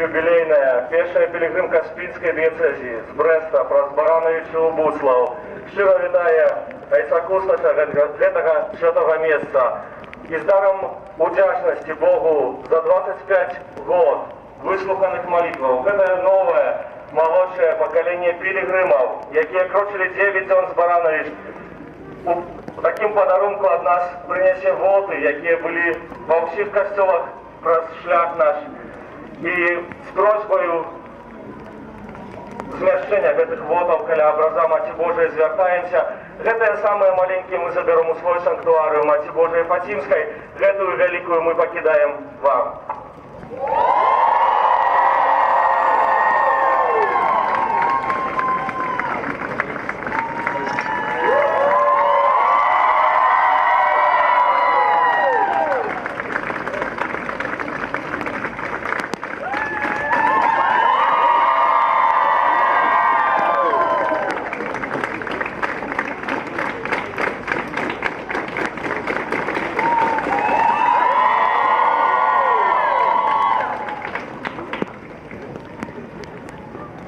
юбилейная пешая пилигримка Спільської диецезії з Бреста про Барановичу Буслав. Щиро вітає Айсакусташа гэтага святого места. І з даром удячності Богу за 25 год выслуханых молитваў. Гэта новое, молодшее поколение пилигримов, якія крочили 9 дзён з Баранович. Таким подарунку от нас принесе воды, якія были во всех костелах праз шлях наш. И с просьбою змяшчэння гэтых водаў каля образа Маці Божией звяртаемся. Гэтыя самыя маленькія мы заберем у свой санктуарыю Маці Божией Фатимской. Гэтую великую мы покидаем вам.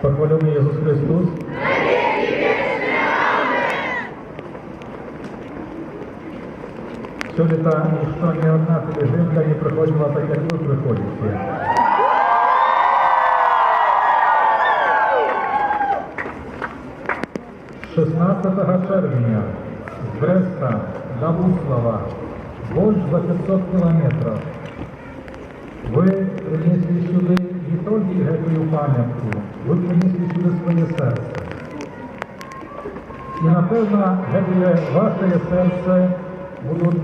Похваленный Иисус Христос. Все лета ніщо ні одна пилигримка не проходила так, як ви приходите. З 16 червня з Бреста до Буслава больше за 500 километров. Ви принесли сюди не тільки гэтую пам'ятку, ви принесли сюди своє серце. І, напевно, гэтое ваше серце будуть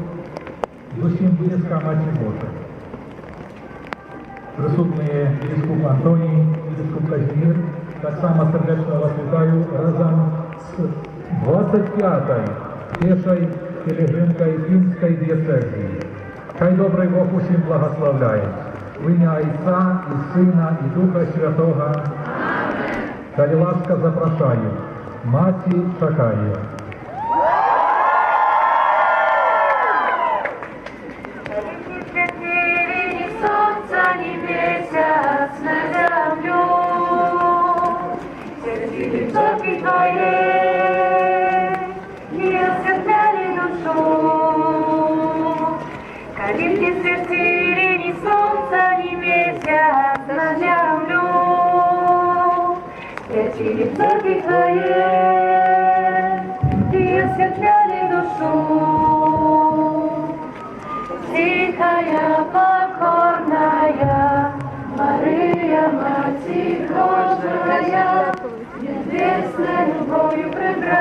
зовсім близько Маті Божої. Присутні біскуп Антоній, біскуп Казімір, так само сердечно вас вітаю разом з 25-й пешою пилигримкою Фінської диецезії. Хай добрий Бог усім благословляє. В ім'я Отця і Сина і Духа Святого. Амінь. Хай ласка запрошаю. Маті чекає. Ни солнца, ни месяц на землю, сердце высокой твоей не осветляли душу. Калитки светили ни солнца, ни месяц на землю, сердце высокой твоей не осветляли душу. Тихая, покорная Мария, Матерь Божия, небесной любовью прибрана.